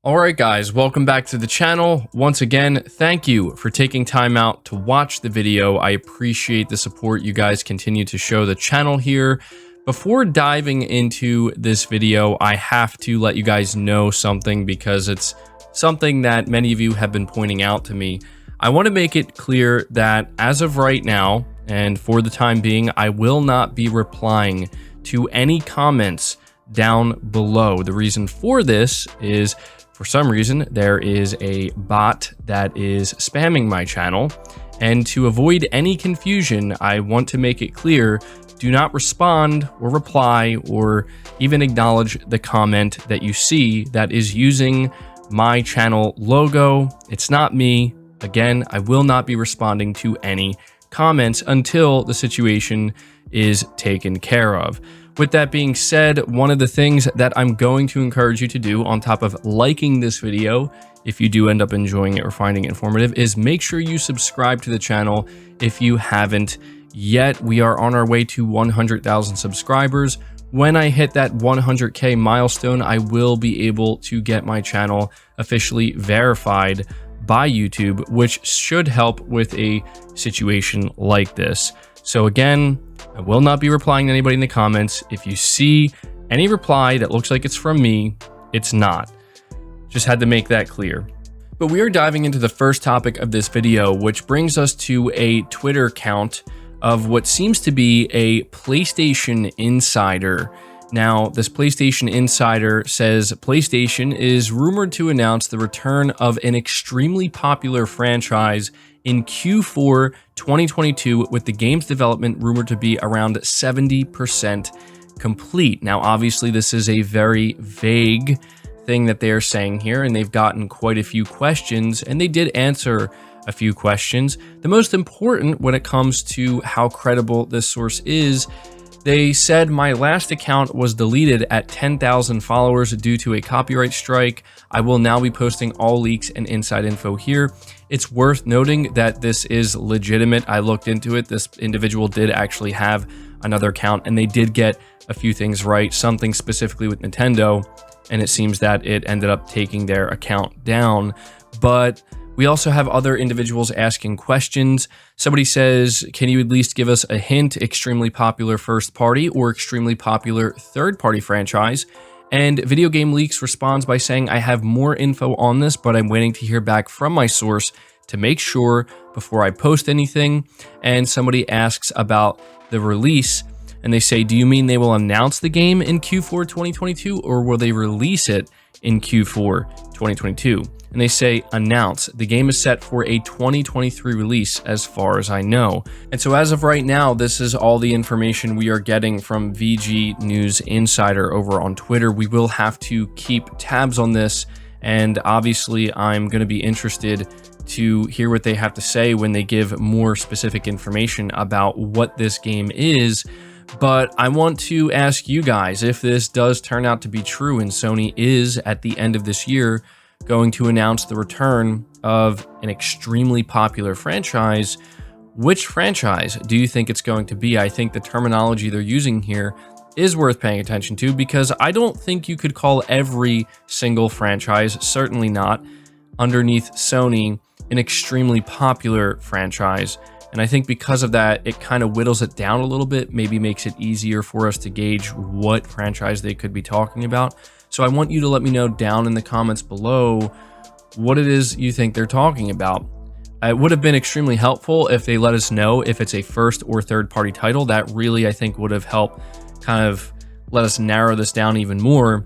Alright guys, welcome back to the channel. Once again, thank you for taking time out to watch the video. I appreciate the support you guys continue to show the channel here. Before diving into this video, I have to let you guys know something because it's something that many of you have been pointing out to me. I want to make it clear that as of right now, and for the time being, I will not be replying to any comments down below. The reason for this is, for some reason, there is a bot that is spamming my channel, and to avoid any confusion, I want to make it clear, do not respond or reply or even acknowledge the comment that you see that is using my channel logo. It's not me. Again, I will not be responding to any comments until the situation is taken care of. With that being said, one of the things that I'm going to encourage you to do on top of liking this video, if you do end up enjoying it or finding it informative, is make sure you subscribe to the channel if you haven't yet. We are on our way to 100,000 subscribers. When I hit that 100K milestone, I will be able to get my channel officially verified by YouTube, which should help with a situation like this. So again, I will not be replying to anybody in the comments. If you see any reply that looks like it's from me, it's not. Just had to make that clear. But we are diving into the first topic of this video, which brings us to a Twitter account of what seems to be a PlayStation insider. Now, this PlayStation insider says PlayStation is rumored to announce the return of an extremely popular franchise in Q4 2022, with the game's development rumored to be around 70% complete. Now, obviously, this is a very vague thing that they're saying here, and they've gotten quite a few questions, and they did answer a few questions. The most important when it comes to how credible this source is, they said my last account was deleted at 10,000 followers due to a copyright strike. I will now be posting all leaks and inside info here. It's worth noting that this is legitimate. I looked into it. This individual did actually have another account, and they did get a few things right, something specifically with Nintendo, and it seems that it ended up taking their account down. But we also have other individuals asking questions. Somebody says, can you at least give us a hint, extremely popular first party or extremely popular third party franchise? And Video Game Leaks responds by saying, I have more info on this, but I'm waiting to hear back from my source to make sure before I post anything. And somebody asks about the release, and they say, do you mean they will announce the game in Q4 2022 or will they release it in Q4 2022? And they say announce. The game is set for a 2023 release as far as I know. And so as of right now, this is all the information we are getting from VG News Insider over on Twitter. We will have to keep tabs on this, and obviously I'm going to be interested to hear what they have to say when they give more specific information about what this game is. But I want to ask you guys, if this does turn out to be true and Sony is at the end of this year going to announce the return of an extremely popular franchise, which franchise do you think it's going to be? I think the terminology they're using here is worth paying attention to, because I don't think you could call every single franchise, certainly not underneath Sony, an extremely popular franchise. And I think because of that, it kind of whittles it down a little bit, maybe makes it easier for us to gauge what franchise they could be talking about. So I want you to let me know down in the comments below what it is you think they're talking about. It would have been extremely helpful if they let us know if it's a first or third party title. That really, I think, would have helped kind of let us narrow this down even more.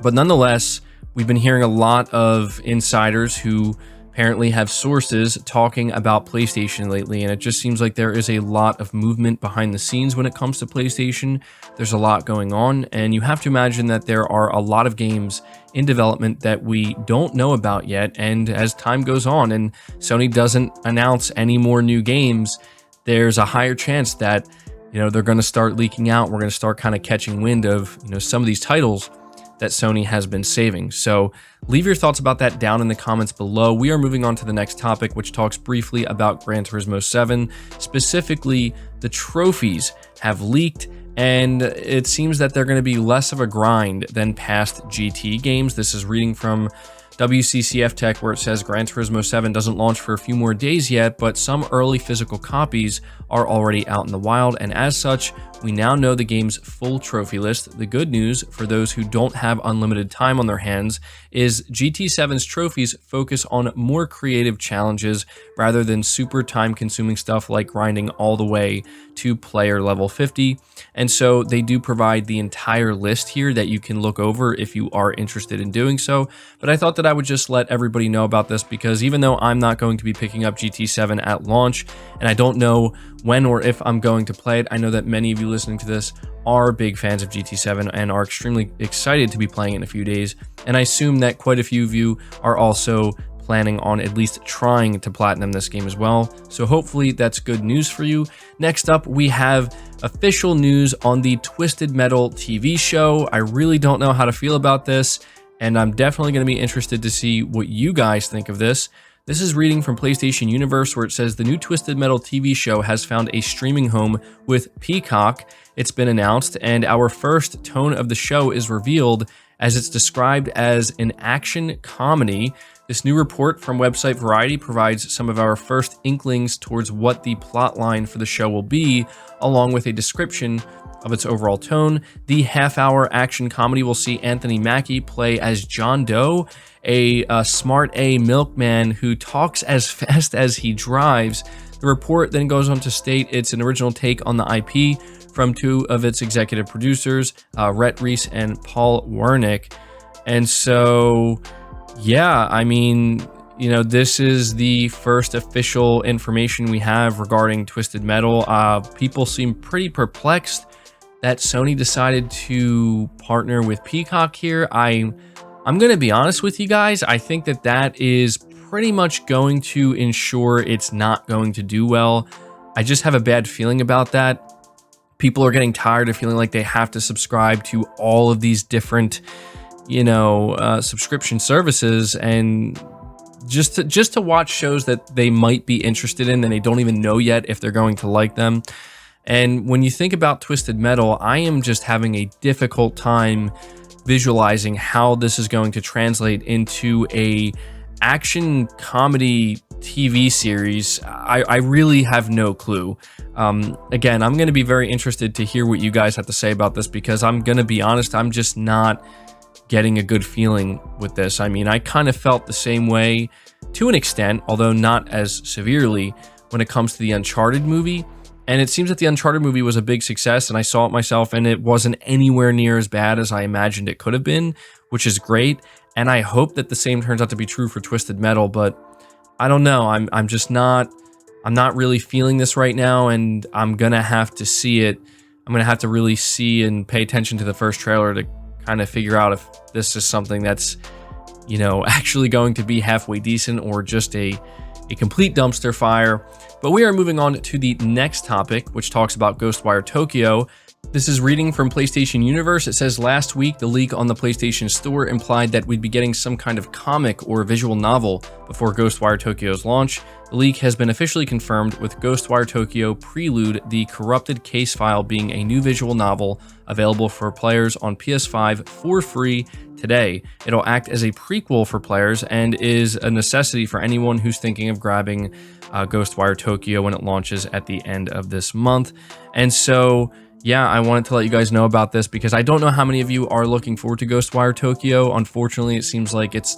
But nonetheless, we've been hearing a lot of insiders who apparently have sources talking about PlayStation lately, and it just seems like there is a lot of movement behind the scenes when it comes to PlayStation. There's a lot going on, and you have to imagine that there are a lot of games in development that we don't know about yet, and as time goes on and Sony doesn't announce any more new games, there's a higher chance that, you know, they're going to start leaking out. We're going to start kind of catching wind of, you know, some of these titles that Sony has been saving. So leave your thoughts about that down in the comments below. We are moving on to the next topic, which talks briefly about Gran Turismo 7. Specifically, the trophies have leaked and it seems that they're going to be less of a grind than past GT games. This is reading from WCCF Tech, where it says Gran Turismo 7 doesn't launch for a few more days yet, but some early physical copies are already out in the wild, and as such, we now know the game's full trophy list. The good news for those who don't have unlimited time on their hands is GT7's trophies focus on more creative challenges rather than super time-consuming stuff like grinding all the way to player level 50. And so they do provide the entire list here that you can look over if you are interested in doing so. But I thought that I would just let everybody know about this, because even though I'm not going to be picking up GT7 at launch, and I don't know when or if I'm going to play it, I know that many of you listening to this are big fans of GT7 and are extremely excited to be playing it in a few days. And I assume that quite a few of you are also planning on at least trying to platinum this game as well. So hopefully that's good news for you. Next up, we have official news on the Twisted Metal TV show. I really don't know how to feel about this, and I'm definitely going to be interested to see what you guys think of this. This is reading from PlayStation Universe, where it says the new Twisted Metal TV show has found a streaming home with Peacock. It's been announced, and our first tone of the show is revealed as it's described as an action comedy. This new report from website Variety provides some of our first inklings towards what the plot line for the show will be, along with a description of its overall tone. The half-hour action comedy will see Anthony Mackie play as John Doe, a smart A milkman who talks as fast as he drives. The report then goes on to state it's an original take on the IP from two of its executive producers, Rhett Reese and Paul Wernick. And so, yeah, I mean, you know, this is the first official information we have regarding Twisted Metal. People seem pretty perplexed that Sony decided to partner with Peacock here. I'm going to be honest with you guys. I think that that is pretty much going to ensure it's not going to do well. I just have a bad feeling about that. People are getting tired of feeling like they have to subscribe to all of these different, you know, subscription services, and just to watch shows that they might be interested in and they don't even know yet if they're going to like them. And when you think about Twisted Metal, I am just having a difficult time visualizing how this is going to translate into a action comedy TV series. I really have no clue. Again, I'm going to be very interested to hear what you guys have to say about this, because I'm going to be honest, I'm just not getting a good feeling with this. I mean, I kind of felt the same way to an extent, although not as severely, when it comes to the Uncharted movie. And it seems that the Uncharted movie was a big success, and I saw it myself, and it wasn't anywhere near as bad as I imagined it could have been, which is great. And I hope that the same turns out to be true for Twisted Metal, but I don't know. I'm just not, I'm not really feeling this right now, and I'm gonna have to see it. I'm gonna have to really see and pay attention to the first trailer to kind of figure out if this is something that's, you know, actually going to be halfway decent or just a complete dumpster fire. But we are moving on to the next topic, which talks about Ghostwire Tokyo. This is reading from PlayStation Universe. It says, last week, the leak on the PlayStation Store implied that we'd be getting some kind of comic or visual novel before Ghostwire Tokyo's launch. The leak has been officially confirmed, with Ghostwire Tokyo Prelude, the Corrupted Case File, being a new visual novel available for players on PS5 for free today. It'll act as a prequel for players and is a necessity for anyone who's thinking of grabbing Ghostwire Tokyo when it launches at the end of this month. And so, yeah, I wanted to let you guys know about this, because I don't know how many of you are looking forward to Ghostwire Tokyo. Unfortunately, it seems like it's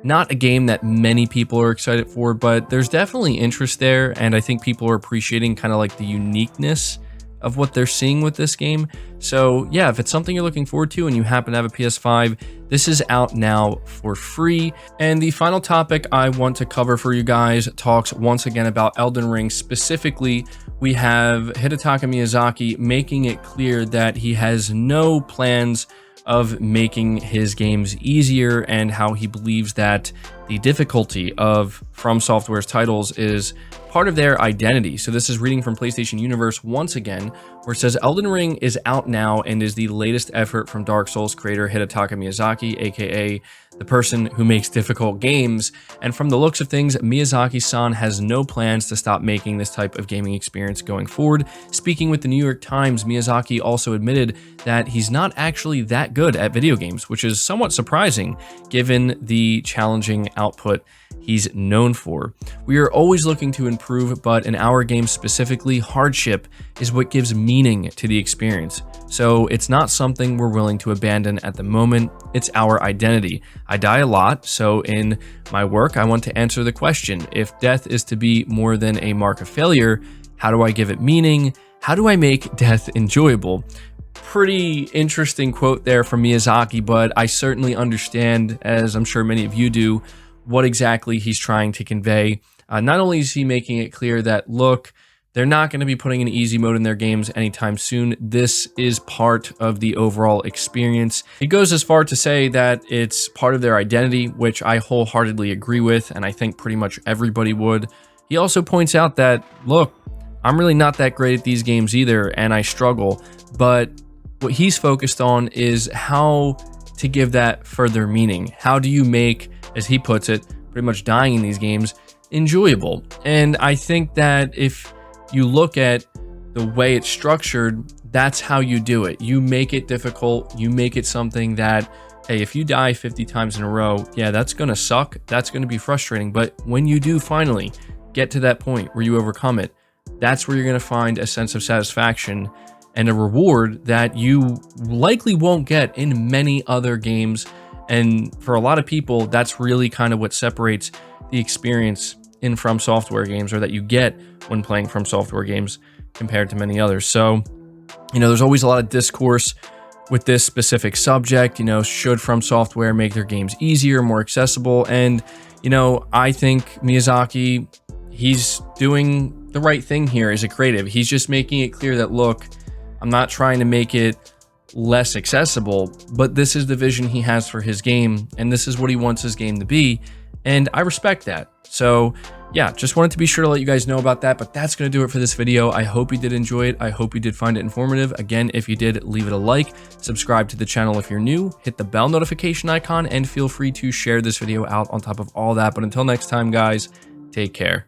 not a game that many people are excited for, but there's definitely interest there, and I think people are appreciating kind of like the uniqueness of what they're seeing with this game. So yeah, if it's something you're looking forward to and you happen to have a PS5, this is out now for free. And the final topic I want to cover for you guys talks once again about Elden Ring. Specifically, we have Hidetaka Miyazaki making it clear that he has no plans of making his games easier, and how he believes that the difficulty of From Software's titles is part of their identity. So this is reading from PlayStation Universe once again, where it says Elden Ring is out now and is the latest effort from Dark Souls creator Hidetaka Miyazaki, aka the person who makes difficult games. And from the looks of things, Miyazaki-san has no plans to stop making this type of gaming experience going forward. Speaking with the New York Times, Miyazaki also admitted that he's not actually that good at video games, which is somewhat surprising given the challenging output he's known for. We are always looking to improve, but in our game specifically, hardship is what gives meaning to the experience. So it's not something we're willing to abandon at the moment. It's our identity. I die a lot, so in my work, I want to answer the question, if death is to be more than a mark of failure, how do I give it meaning? How do I make death enjoyable? Pretty interesting quote there from Miyazaki, but I certainly understand, as I'm sure many of you do, what exactly he's trying to convey. Not only is he making it clear that, look, they're not going to be putting an easy mode in their games anytime soon. This is part of the overall experience. He goes as far to say that it's part of their identity, which I wholeheartedly agree with, and I think pretty much everybody would. He also points out that, look, I'm really not that great at these games either, and I struggle, but what he's focused on is how to give that further meaning. How do you make, as he puts it, pretty much dying in these games enjoyable? And I think that if you look at the way it's structured, that's how you do it. You make it difficult. You make it something that, hey, if you die 50 times in a row, yeah, that's going to suck. That's going to be frustrating. But when you do finally get to that point where you overcome it, that's where you're going to find a sense of satisfaction and a reward that you likely won't get in many other games. And for a lot of people, that's really kind of what separates the experience in From Software games, or that you get when playing From Software games compared to many others. So, there's always a lot of discourse with this specific subject. Should From Software make their games easier, more accessible? And, I think Miyazaki, he's doing the right thing here as a creative. He's just making it clear that, look, I'm not trying to make it less accessible, but this is the vision he has for his game, and this is what he wants his game to be, and I respect that. So yeah, just wanted to be sure to let you guys know about that, but that's going to do it for this video. I hope you did enjoy it. I hope you did find it informative. Again, if you did, leave it a like, subscribe to the channel if you're new, hit the bell notification icon, and feel free to share this video out on top of all that. But until next time, guys, take care.